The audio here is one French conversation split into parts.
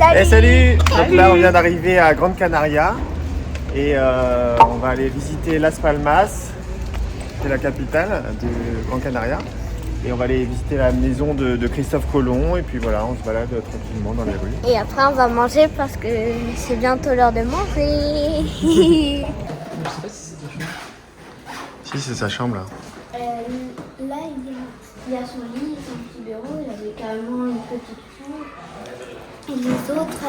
Salut. Salut. Donc là, on vient d'arriver à Grande Canaria et on va aller visiter Las Palmas, c'est la capitale de Grande Canaria. Et on va aller visiter la maison de Christophe Colomb et puis voilà, on se balade tranquillement dans les rues. Et après on va manger parce que c'est bientôt l'heure de manger. Je sais pas si c'est sa chambre. Si, c'est sa chambre là. Là, il y a son lit, son petit bureau, il avait carrément une petite chambre. Et les autres,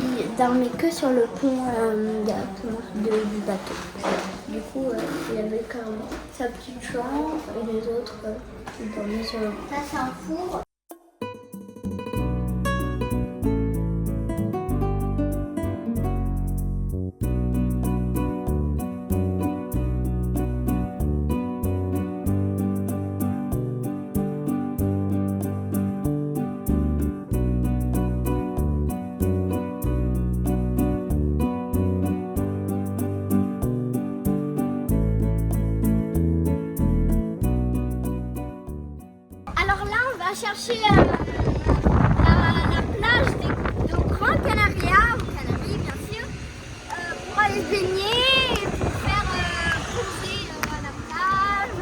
il dormait que sur le pont directement du bateau. Du coup, il avait carrément sa petite chambre et les autres, ils dormaient sur le pont. Ça, c'est un four. Chercher la plage de Grande Canaria, aux Canaries bien sûr, pour aller se baigner et pour faire bronzer à la plage.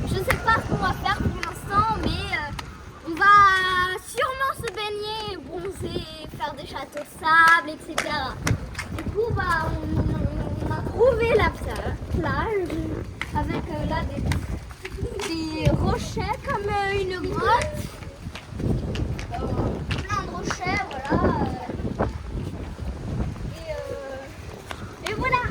Je ne sais pas ce qu'on va faire pour l'instant, mais on va sûrement se baigner, bronzer, faire des châteaux de sable, etc. Du coup, on a trouvé la plage avec là des rochers comme une grotte. Plein de rochers, voilà. Et voilà.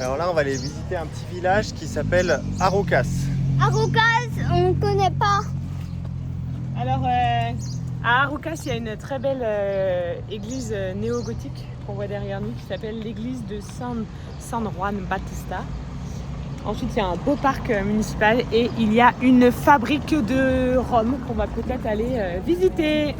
Alors là, on va aller visiter un petit village qui s'appelle Araucas. Araucas, on ne connaît pas. Alors, à Araucas, il y a une très belle église néo-gothique qu'on voit derrière nous qui s'appelle l'église de San Juan Bautista. Ensuite, il y a un beau parc municipal et il y a une fabrique de rhum qu'on va peut-être aller visiter.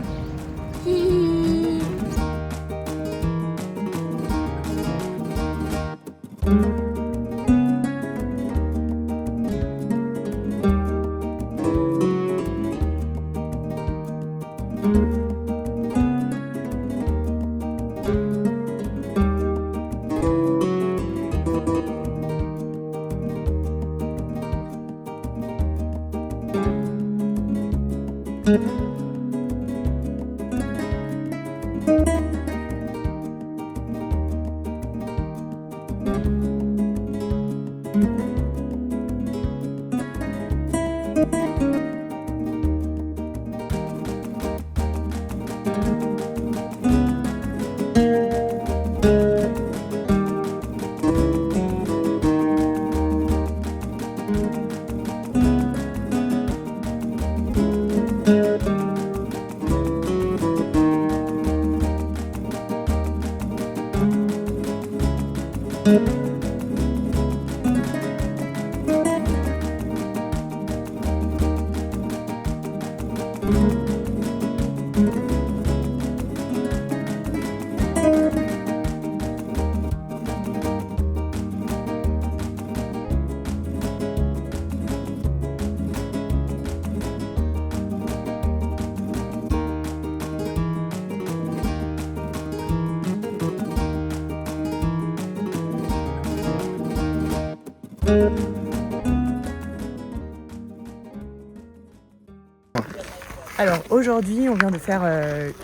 Alors aujourd'hui, on vient de faire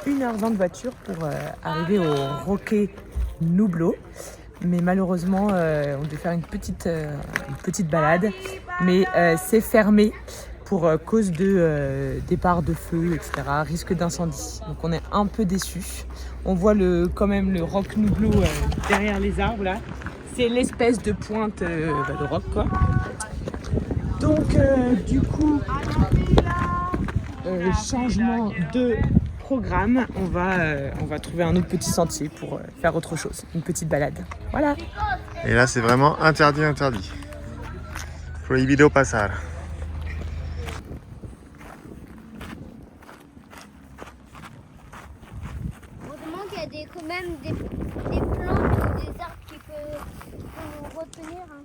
1h20 de voiture pour arriver au Roque Nublo. Mais malheureusement, on devait faire une petite balade mais c'est fermé pour cause de départ de feu, etc., risque d'incendie. Donc on est un peu déçus. On voit quand même le roc Nublo derrière les arbres là. C'est l'espèce de pointe de roc quoi. Donc du coup, changement de programme, on va trouver un autre petit sentier pour faire autre chose, une petite balade. Voilà. Et là, c'est vraiment interdit. Prohibido pasar. Heureusement qu'il y a quand même des plantes ou des arbres qui peuvent nous retenir. Hein.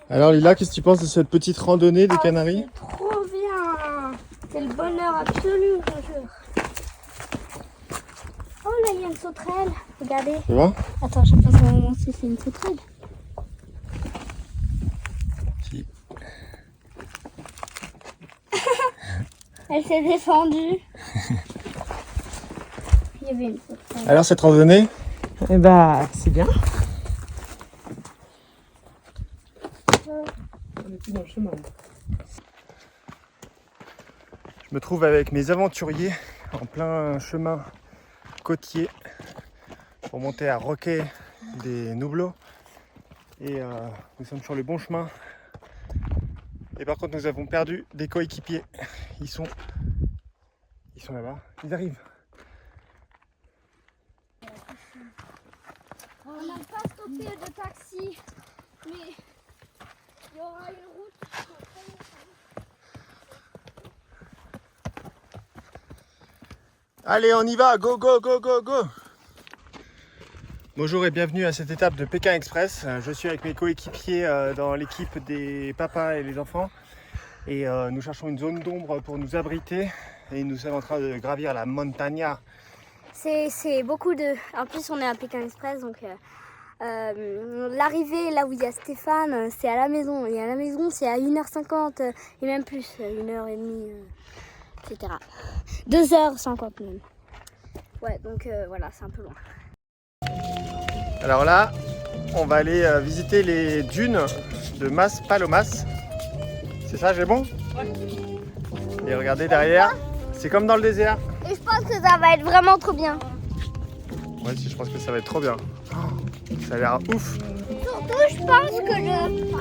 Alors Lila, qu'est-ce que tu penses de cette petite randonnée des Canaries? C'est trop bien. C'est le bonheur absolu, bonjour. Oh là, il y a une sauterelle. Regardez. Tu vois? Attends, je sais pas si c'est une sauterelle. Si. Elle s'est défendue. Il y avait une sauterelle. Alors cette randonnée? Eh bah, c'est bien. On est plus dans le chemin. Je me trouve avec mes aventuriers en plein chemin côtier pour monter à Roque des Nublo. Et nous sommes sur le bon chemin. Et par contre, nous avons perdu des coéquipiers. Ils sont là-bas. Ils arrivent. On n'a pas stoppé de taxi, mais il y aura une route. Allez, on y va, go, go, go, go, go! Bonjour et bienvenue à cette étape de Pékin Express. Je suis avec mes coéquipiers dans l'équipe des papas et les enfants. Et nous cherchons une zone d'ombre pour nous abriter. Et nous sommes en train de gravir la montaña. C'est beaucoup de... En plus, on est à Pékin Express, donc l'arrivée, là où il y a Stéphane, c'est à la maison. Et à la maison, c'est à 1h50 et même plus, 1h30, etc. 2h50 même. Ouais, donc voilà, c'est un peu loin. Alors là, on va aller visiter les dunes de Mas Palomas. C'est ça, j'ai bon? Ouais. Et regardez derrière, c'est comme dans le désert. Et je pense que ça va être vraiment trop bien. Ouais, si, je pense que ça va être trop bien. Ça a l'air ouf. Surtout, je pense que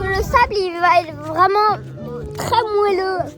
le sable, il va être vraiment très moelleux.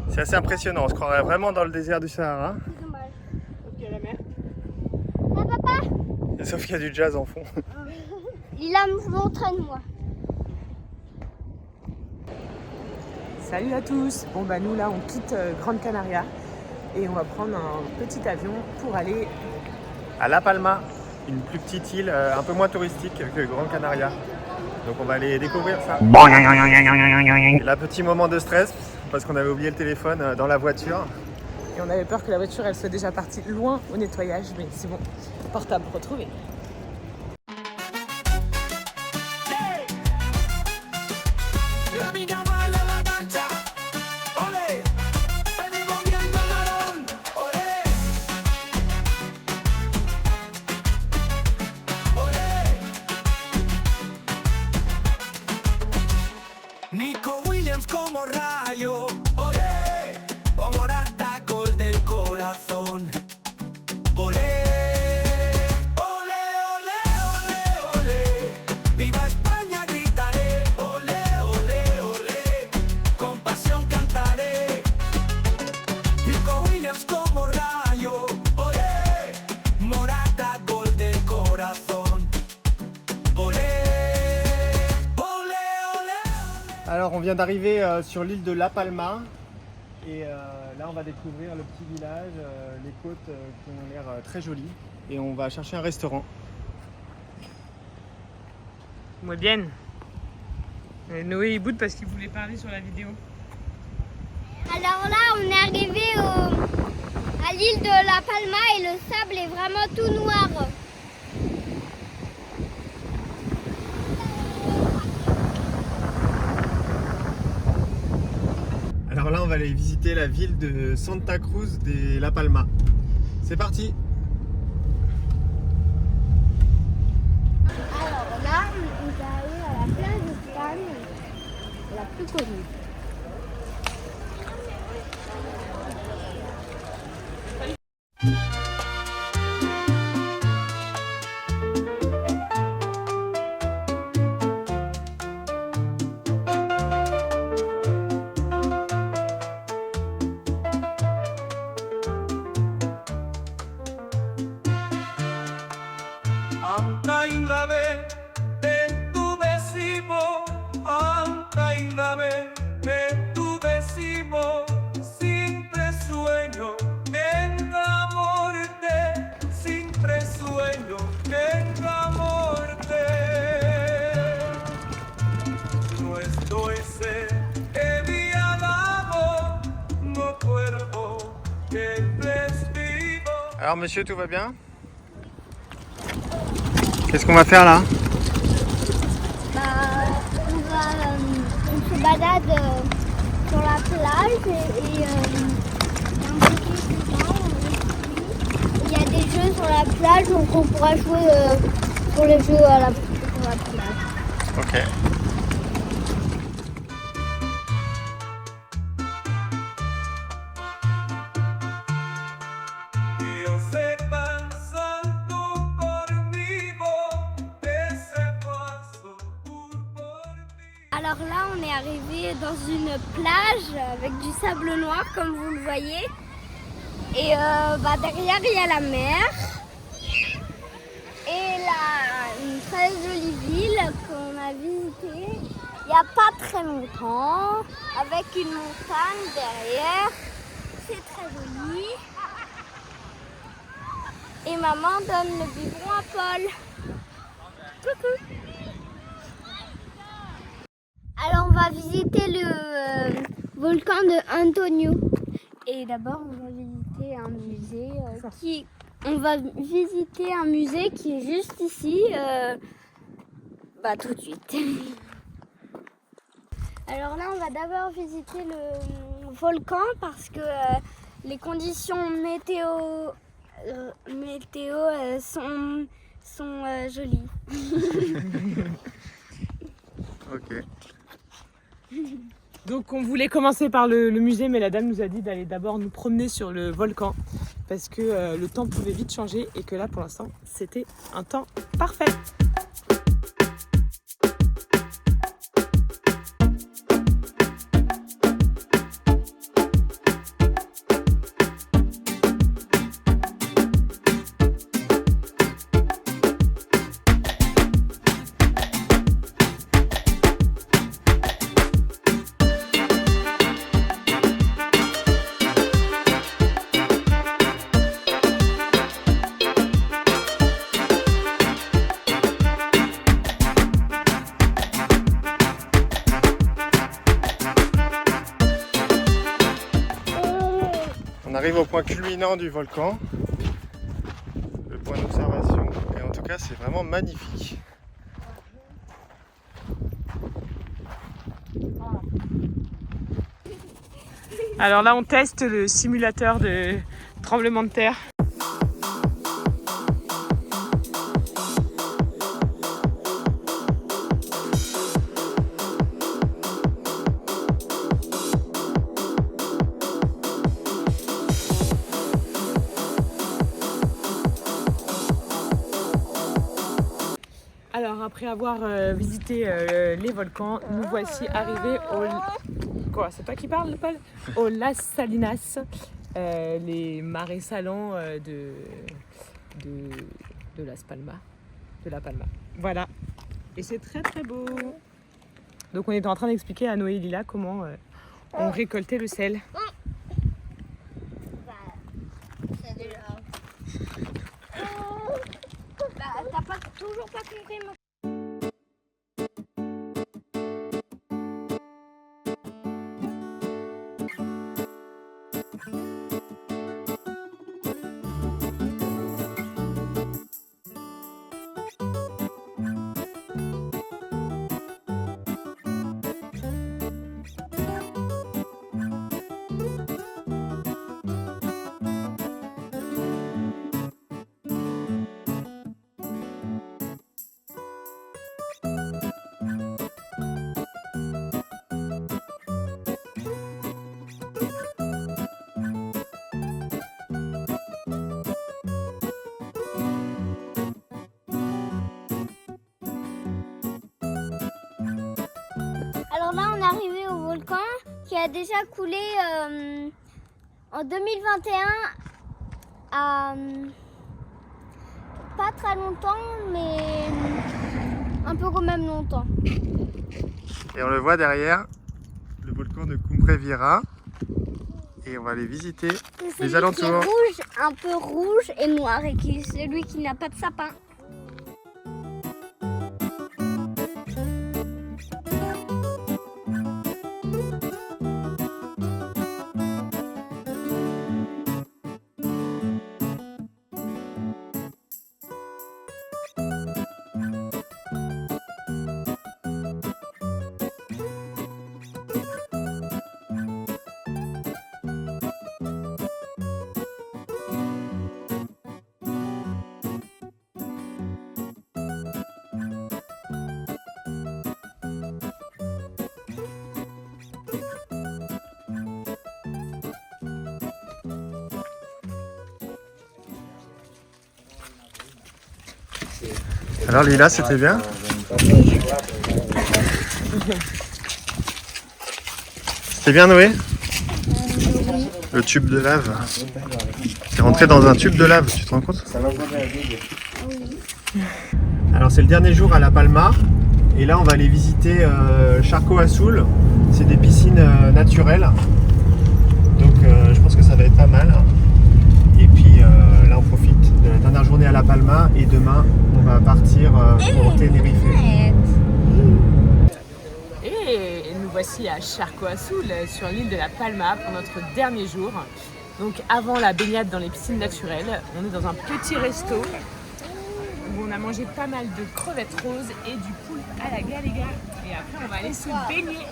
C'est assez impressionnant, on se croirait vraiment dans le désert du Sahara. C'est dommage. Il y a la mer. Ah, papa, Sauf qu'il y a du jazz en fond. Lila, m'entraîne-moi. Salut à tous. Bon bah nous là on quitte Grande Canaria et on va prendre un petit avion pour aller À La Palma, une plus petite île un peu moins touristique que Grande Canaria. Donc on va aller découvrir ça. Et là, petit moment de stress parce qu'on avait oublié le téléphone dans la voiture. et on avait peur que la voiture elle soit déjà partie loin au nettoyage, mais c'est bon, portable retrouvé. Nico Williams como rayo, olé, como tacos del corazón, olé, olé. vient d'arriver sur l'île de La Palma. Et là, on va découvrir le petit village, les côtes qui ont l'air très jolies. Et on va chercher un restaurant. Muy bien. Et Noé il boude parce qu'il voulait parler sur la vidéo. Alors là, on est arrivé à l'île de La Palma et le sable est vraiment tout noir. Alors là, on va aller visiter la ville de Santa Cruz de La Palma. C'est parti! Alors là, on est arrivé à la plage d'Espagne, la plus connue. Ainda vez me tuve simo, ainda vez me tuve simo, siempre sueño en amarte, siempre sueño en amarte. No estoy enviado, no cuerpo que respiro. Alors monsieur, tout va bien? Qu'est-ce qu'on va faire là? On se balade sur la plage et il y a des jeux sur la plage, donc on pourra jouer sur les jeux sur la plage. Ok. Yo sé pasando conmigo ese paso por ti. Alors là, on est arrivé dans une plage avec du sable noir, comme vous le voyez. Et derrière, il y a la mer. Et là, une très jolie ville qu'on a visitée il n'y a pas très longtemps, avec une montagne derrière. C'est très joli. Et maman donne le biberon à Paul. Coucou. Alors on va visiter le volcan de Antonio. Et d'abord on va visiter un musée qui est juste ici, tout de suite. Alors là on va d'abord visiter le volcan parce que les conditions météo sont jolies. Ok. Donc on voulait commencer par le musée, mais la dame nous a dit d'aller d'abord nous promener sur le volcan parce que le temps pouvait vite changer et que là pour l'instant c'était un temps parfait. On arrive au point culminant du volcan, le point d'observation, et en tout cas c'est vraiment magnifique. Alors là on teste le simulateur de tremblement de terre. Alors après avoir visité les volcans, nous voici arrivés au... Quoi, c'est toi qui parles, Paul? Au Las Salinas, les marais salants de Las Palmas, de La Palma. Voilà, et c'est très très beau. Donc on était en train d'expliquer à Noé et Lila comment on récoltait le sel. C'est déjà... t'as pas, toujours pas compris mon... Alors là, on est arrivé au volcan qui a déjà coulé en 2021 à pas très longtemps, mais un peu quand même longtemps. Et on le voit derrière, le volcan de Cumbre Vieja. Et on va aller visiter C'est les celui qui est alentours. rouge, un peu rouge et noir, et qui est celui qui n'a pas de sapin. Alors Lila, c'était bien? C'était bien Noé? Le tube de lave. T'es rentré dans un tube de lave, tu te rends compte? Alors c'est le dernier jour à La Palma. Et là on va aller visiter Charco Azul. C'est des piscines naturelles. Donc je pense que ça va être pas mal. Et puis là on profite de la dernière journée à La Palma. Et demain on va partir pour Tenerife. Et nous voici à Charco Azul, sur l'île de La Palma, pour notre dernier jour. Donc avant la baignade dans les piscines naturelles, on est dans un petit resto où on a mangé pas mal de crevettes roses et du poulpe à la galega. Et après on va aller se baigner.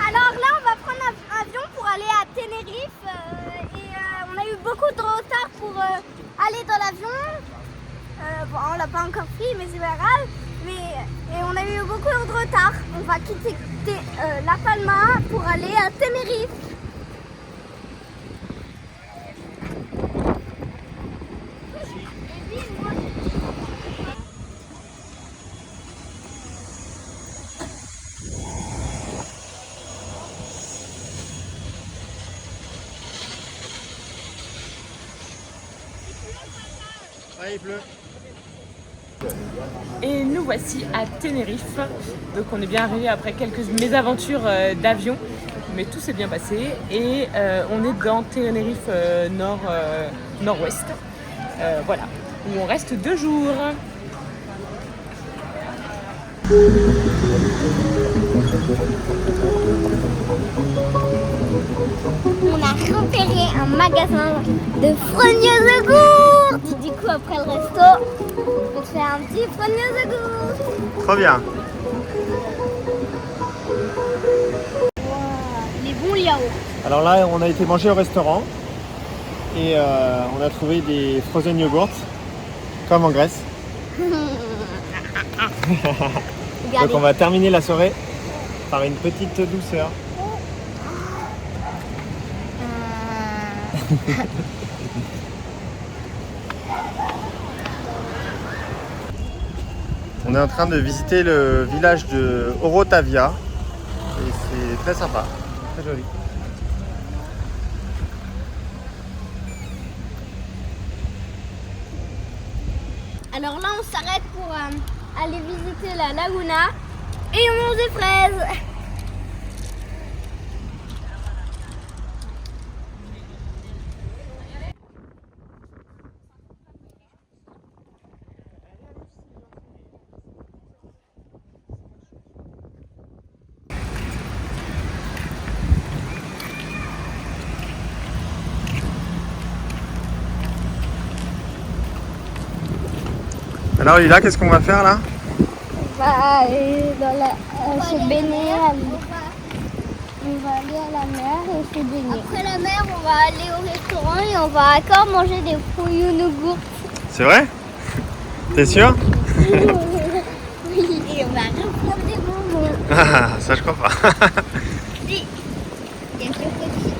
Alors là, on va prendre un avion pour aller à Tenerife on a eu beaucoup de retard pour aller dans l'avion. Bon, on l'a pas encore pris, mais c'est pas grave. Et on a eu beaucoup de retard. On va quitter La Palma pour aller à Tenerife. Ouais, il pleut. Et nous voici à Tenerife. Donc on est bien arrivé après quelques mésaventures d'avion, mais tout s'est bien passé. Et on est dans Tenerife nord-ouest. Voilà, où on reste 2 jours. On a repéré un magasin de frogneuses de gourde. Du coup, après le resto, on se fait un petit frogneuse de gourde. Trop bien. Les bons yaourts. Alors là, on a été manger au restaurant et on a trouvé des frozen yogurts, comme en Grèce. Donc Regardez. on va terminer la soirée par une petite douceur. On est en train de visiter le village de Orotavia et c'est très sympa, très joli. Alors là, on s'arrête pour aller visiter la laguna et on mange des fraises. Alors Lila, qu'est-ce qu'on va faire là? On va aller se baigner. On va aller à la mer et se baigner. Après la mer, on va aller au restaurant et on va encore manger des fruits au yogourt. C'est vrai? T'es sûr? Oui, et on va reprendre des bonbons. Ah, ça je crois pas. Si. Il y a quelques petits.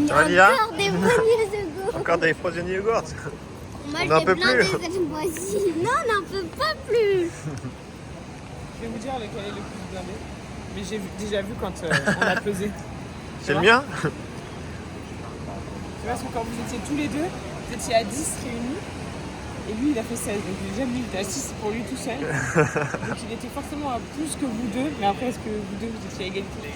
Ça va Lila? Encore des beignets de goût. Encore des frozen yogurt? Moi, On n'en j'ai peut plein plus. des moisis. Non, on n'en peut pas plus. Je vais vous dire lequel est le plus blindé. Mais j'ai déjà vu quand on a pesé. C'est le mien? Tu vois, parce que quand vous étiez tous les deux, vous étiez à 10 réunis. Et lui, il a fait 16. Donc déjà, lui, il était à 6 pour lui tout seul. Donc il était forcément à plus que vous deux. Mais après, est-ce que vous deux, vous étiez à égalité?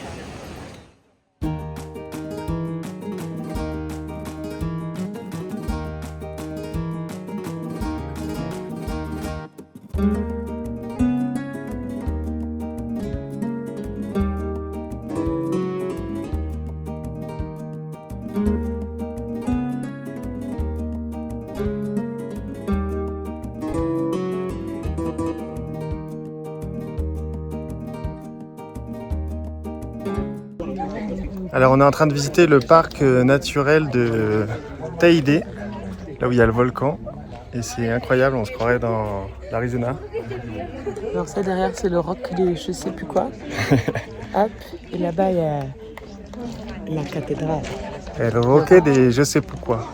Alors on est en train de visiter le parc naturel de Teide, là où il y a le volcan. Et c'est incroyable, on se croirait dans l'Arizona. Alors ça derrière, c'est le roc de je sais plus quoi. Hop, et là-bas, il y a la cathédrale. Et le roquet des je sais pourquoi.